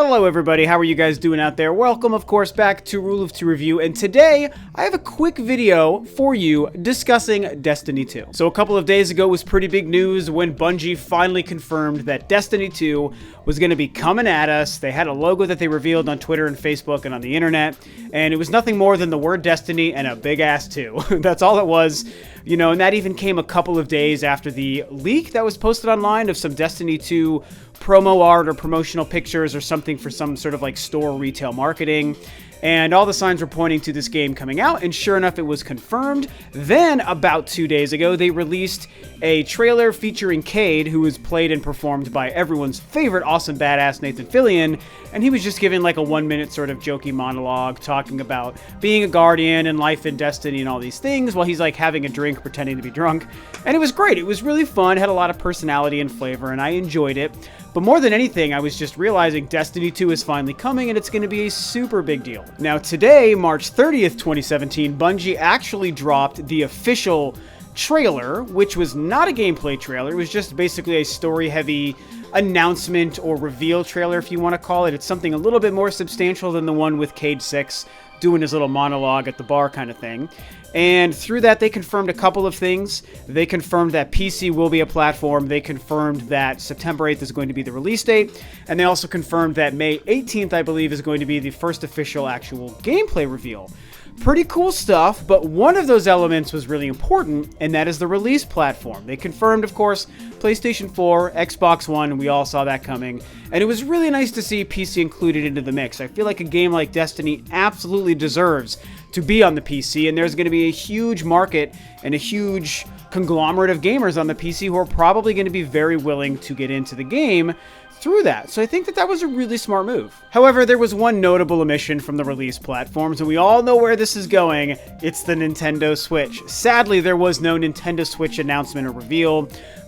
Hello everybody, how are you guys doing out there? Welcome, of course, back to Rule of Two Review, and today I have a quick video for you discussing Destiny 2. So a couple of days ago was pretty big news when Bungie finally confirmed that Destiny 2 was going to be coming at us. They had a logo that they revealed on Twitter and Facebook and on the internet, and it was nothing more than the word Destiny and a big ass 2. That's all it was. You know, and that even came a couple of days after the leak that was posted online of some Destiny 2 promo art or promotional pictures or something for some sort of like store retail marketing. And all the signs were pointing to this game coming out, and sure enough, it was confirmed. Then, about 2 days ago, they released a trailer featuring Cade, who was played and performed by everyone's favorite awesome badass Nathan Fillion, and he was just giving like a 1-minute sort of jokey monologue, talking about being a guardian and life and destiny and all these things, while he's like having a drink, pretending to be drunk. And it was great. It was really fun, had a lot of personality and flavor, and I enjoyed it. But more than anything, I was just realizing Destiny 2 is finally coming, and it's going to be a super big deal. Now today, March 30th, 2017, Bungie actually dropped the official trailer, which was not a gameplay trailer. It was just basically a story-heavy announcement or reveal trailer, if you want to call it. It's something a little bit more substantial than the one with Cade 6 doing his little monologue at the bar kind of thing. And through that, they confirmed a couple of things. They confirmed that PC will be a platform. They confirmed that September 8th is going to be the release date. And they also confirmed that May 18th, I believe, is going to be the first official actual gameplay reveal. Pretty cool stuff, but one of those elements was really important, and that is the release platform. They confirmed, of course, PlayStation 4, Xbox One, we all saw that coming, and it was really nice to see PC included into the mix. I feel like a game like Destiny absolutely deserves to be on the PC, and there's going to be a huge market and a huge conglomerate of gamers on the PC who are probably going to be very willing to get into the game through that. So I think that that was a really smart move. However, there was one notable omission from the release platforms, and we all know where this is going. It's the Nintendo Switch. Sadly, there was no Nintendo Switch announcement or reveal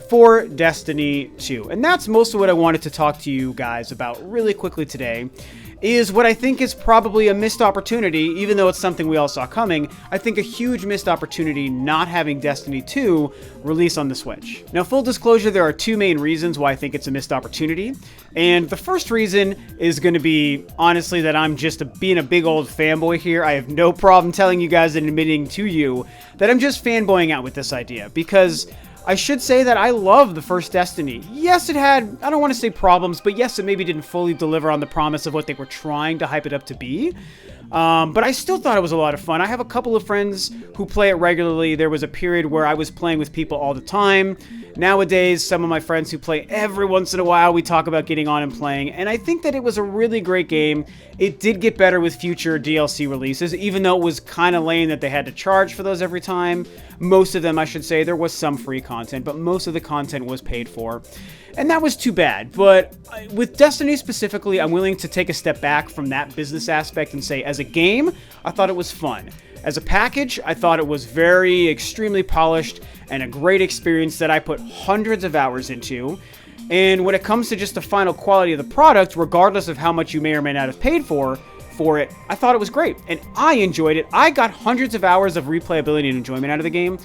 for Destiny 2. And that's most of what I wanted to talk to you guys about really quickly today, is what I think is probably a missed opportunity, even though it's something we all saw coming. I think a huge missed opportunity not having Destiny 2 release on the Switch. Now, full disclosure, there are two main reasons why I think it's a missed opportunity. And the first reason is going to be, honestly, that I'm just being a big old fanboy here. I have no problem telling you guys and admitting to you that I'm just fanboying out with this idea, because I should say that I love the first Destiny. Yes, it had, I don't want to say problems, but yes, it maybe didn't fully deliver on the promise of what they were trying to hype it up to be. But I still thought it was a lot of fun. I have a couple of friends who play it regularly. There was a period where I was playing with people all the time. Nowadays, some of my friends who play every once in a while, we talk about getting on and playing, and I think that it was a really great game. It did get better with future DLC releases, even though it was kind of lame that they had to charge for those every time. Most of them, I should say. There was some free content, but most of the content was paid for. And that was too bad. But with Destiny specifically, I'm willing to take a step back from that business aspect and say, as a game, I thought it was fun. As a package, I thought it was very extremely polished and a great experience that I put hundreds of hours into. And when it comes to just the final quality of the product, regardless of how much you may or may not have paid for it, I thought it was great. And I enjoyed it. I got hundreds of hours of replayability and enjoyment out of the game.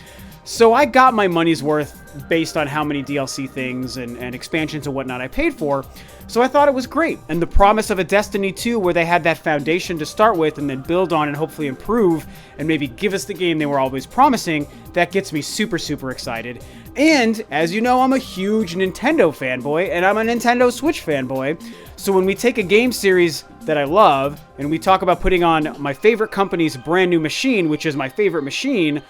So I got my money's worth based on how many DLC things and expansions and whatnot I paid for. So I thought it was great. And the promise of a Destiny 2 where they had that foundation to start with and then build on and hopefully improve and maybe give us the game they were always promising, that gets me super, super excited. And as you know, I'm a huge Nintendo fanboy and I'm a Nintendo Switch fanboy. So when we take a game series that I love and we talk about putting on my favorite company's brand new machine, which is my favorite machine,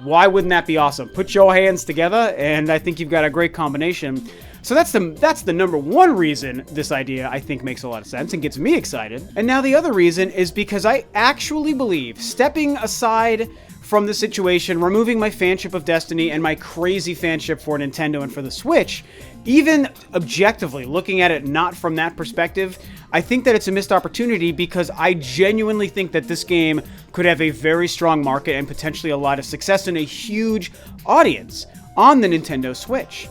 why wouldn't that be awesome? Put your hands together, and I think you've got a great combination. So that's the number one reason this idea, I think, makes a lot of sense and gets me excited. And now the other reason is because I actually believe, stepping aside from the situation, removing my fanship of Destiny and my crazy fanship for Nintendo and for the Switch, even objectively, looking at it not from that perspective, I think that it's a missed opportunity because I genuinely think that this game could have a very strong market and potentially a lot of success and a huge audience on the Nintendo Switch.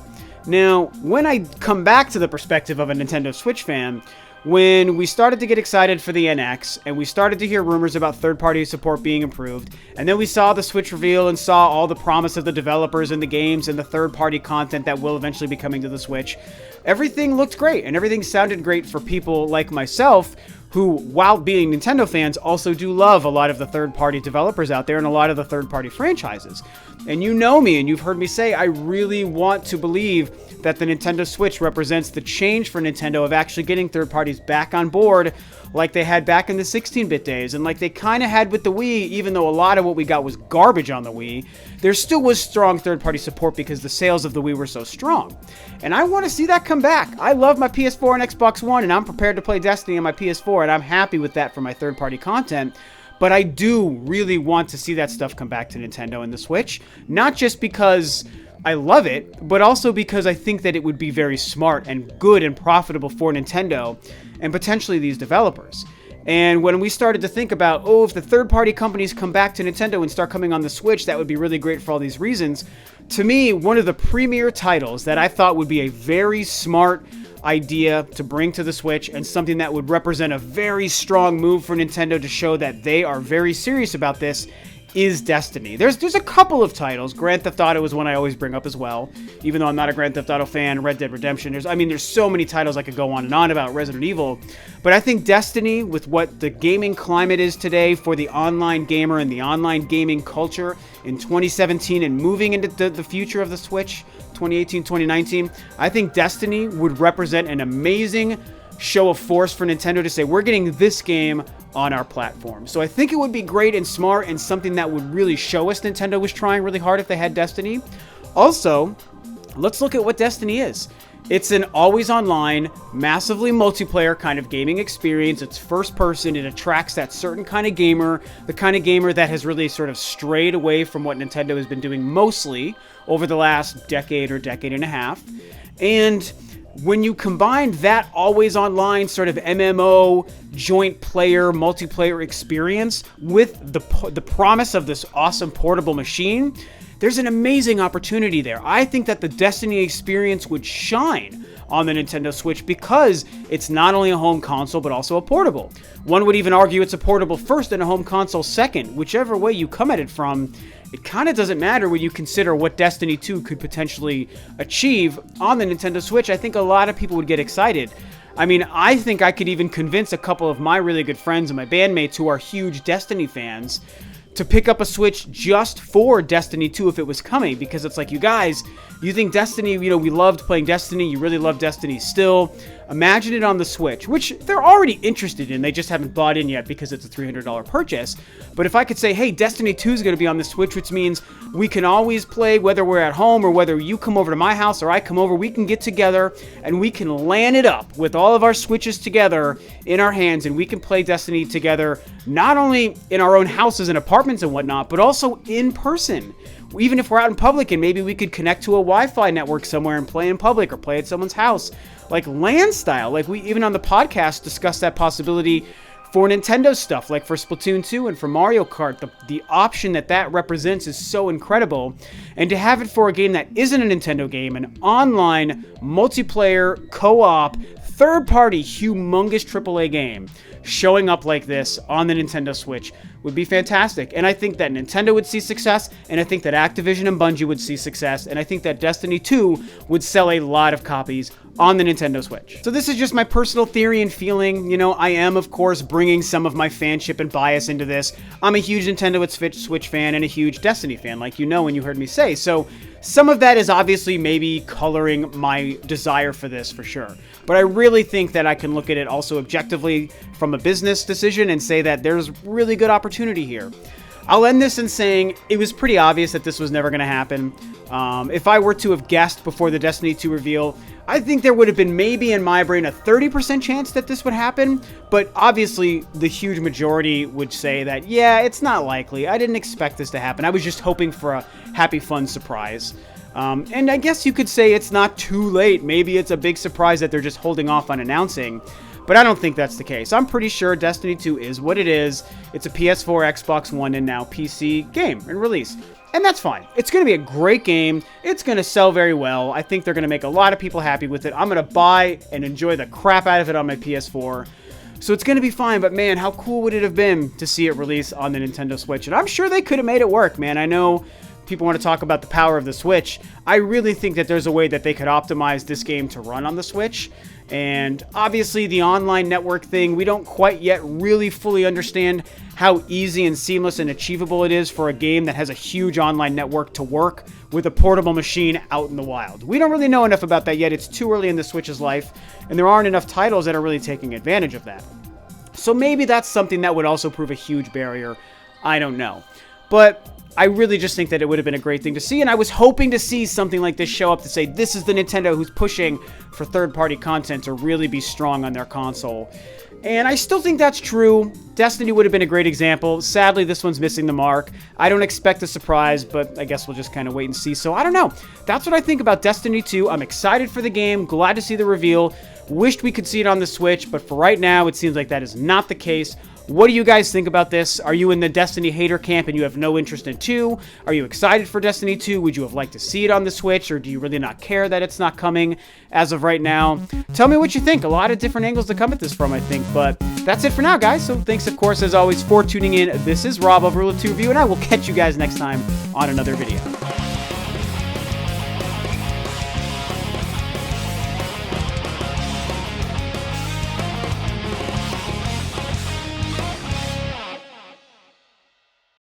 Now, when I come back to the perspective of a Nintendo Switch fan, when we started to get excited for the NX and we started to hear rumors about third-party support being improved, and then we saw the Switch reveal and saw all the promise of the developers and the games and the third-party content that will eventually be coming to the Switch, everything looked great and everything sounded great for people like myself who, while being Nintendo fans, also do love a lot of the third-party developers out there and a lot of the third-party franchises. And you know me, and you've heard me say, I really want to believe that the Nintendo Switch represents the change for Nintendo of actually getting third parties back on board like they had back in the 16-bit days, and like they kind of had with the Wii. Even though a lot of what we got was garbage on the Wii, there still was strong third-party support because the sales of the Wii were so strong. And I want to see that come back. I love my PS4 and Xbox One, and I'm prepared to play Destiny on my PS4, and I'm happy with that for my third-party content. But I do really want to see that stuff come back to Nintendo and the Switch, not just because I love it, but also because I think that it would be very smart and good and profitable for Nintendo and potentially these developers. And when we started to think about, oh, if the third-party companies come back to Nintendo and start coming on the Switch, that would be really great for all these reasons. To me, one of the premier titles that I thought would be a very smart idea to bring to the Switch and something that would represent a very strong move for Nintendo to show that they are very serious about this is Destiny. There's a couple of titles. Grand Theft Auto is one I always bring up as well, even though I'm not a Grand Theft Auto fan. Red Dead Redemption. There's so many titles I could go on and on about. Resident Evil. But I think Destiny, with what the gaming climate is today for the online gamer and the online gaming culture in 2017 and moving into the future of the Switch, 2018, 2019, I think Destiny would represent an amazing show of force for Nintendo to say, we're getting this game on our platform. So I think it would be great and smart and something that would really show us Nintendo was trying really hard if they had Destiny. Also, let's look at what Destiny is. It's an always online, massively multiplayer kind of gaming experience. It's first person. It attracts that certain kind of gamer, the kind of gamer that has really sort of strayed away from what Nintendo has been doing mostly over the last decade or decade and a half. And when you combine that always online sort of MMO joint player multiplayer experience with the promise of this awesome portable machine, there's an amazing opportunity there. I think that the Destiny experience would shine on the Nintendo Switch because it's not only a home console but also a portable. One would even argue it's a portable first and a home console second. Whichever way you come at it from, it kind of doesn't matter when you consider what Destiny 2 could potentially achieve on the Nintendo Switch. I think a lot of people would get excited. I mean, I think I could even convince a couple of my really good friends and my bandmates who are huge Destiny fans to pick up a Switch just for Destiny 2 if it was coming, because it's like, you guys, you think Destiny, we loved playing Destiny, you really love Destiny still. Imagine it on the Switch, which they're already interested in, they just haven't bought in yet because it's a $300 purchase. But if I could say, hey, Destiny 2 is going to be on the Switch, which means we can always play whether we're at home or whether you come over to my house or I come over, we can get together and we can LAN it up with all of our Switches together in our hands, and we can play Destiny together, not only in our own houses and apartments and whatnot, but also in person. Even if we're out in public and maybe we could connect to a Wi-Fi network somewhere and play in public or play at someone's house, like LAN style. Like we even on the podcast discussed that possibility for Nintendo stuff, like for Splatoon 2 and for Mario Kart. The option that represents is so incredible. And to have it for a game that isn't a Nintendo game, an online, multiplayer, co-op, third-party, humongous AAA game showing up like this on the Nintendo Switch would be fantastic. And I think that Nintendo would see success, and I think that Activision and Bungie would see success, and I think that Destiny 2 would sell a lot of copies on the Nintendo Switch. So this is just my personal theory and feeling. I am, of course, bringing some of my fanship and bias into this. I'm a huge Nintendo Switch fan and a huge Destiny fan, like you know and you heard me say. So some of that is obviously maybe coloring my desire for this, for sure. But I really think that I can look at it also objectively from a business decision and say that there's really good opportunity here. I'll end this in saying it was pretty obvious that this was never going to happen. If I were to have guessed before the Destiny 2 reveal, I think there would have been maybe in my brain a 30% chance that this would happen, but obviously the huge majority would say that, yeah, it's not likely. I didn't expect this to happen. I was just hoping for a happy, fun surprise. And I guess you could say it's not too late. Maybe it's a big surprise that they're just holding off on announcing. But I don't think that's the case. I'm pretty sure Destiny 2 is what it is. It's a PS4, Xbox One, and now PC game and release. And that's fine. It's going to be a great game. It's going to sell very well. I think they're going to make a lot of people happy with it. I'm going to buy and enjoy the crap out of it on my PS4. So it's going to be fine, but man, how cool would it have been to see it release on the Nintendo Switch? And I'm sure they could have made it work, man. I know people want to talk about the power of the Switch. I really think that there's a way that they could optimize this game to run on the Switch. And obviously the online network thing, we don't quite yet really fully understand how easy and seamless and achievable it is for a game that has a huge online network to work with a portable machine out in the wild. We don't really know enough about that yet. It's too early in the Switch's life, and there aren't enough titles that are really taking advantage of that. So maybe that's something that would also prove a huge barrier. I don't know. But I really just think that it would have been a great thing to see, and I was hoping to see something like this show up to say, this is the Nintendo who's pushing for third-party content to really be strong on their console. And I still think that's true. Destiny would have been a great example. Sadly, this one's missing the mark. I don't expect a surprise, but I guess we'll just kind of wait and see. So I don't know. That's what I think about Destiny 2. I'm excited for the game, glad to see the reveal. Wished we could see it on the Switch, but for right now, it seems like that is not the case. What do you guys think about this? Are you in the Destiny hater camp and you have no interest in 2? Are you excited for Destiny 2? Would you have liked to see it on the Switch, or do you really not care that it's not coming as of right now? Tell me what you think. A lot of different angles to come at this from, I think, but that's it for now, guys. So thanks, of course, as always, for tuning in. This is Rob of Rule of 2 Review, and I will catch you guys next time on another video.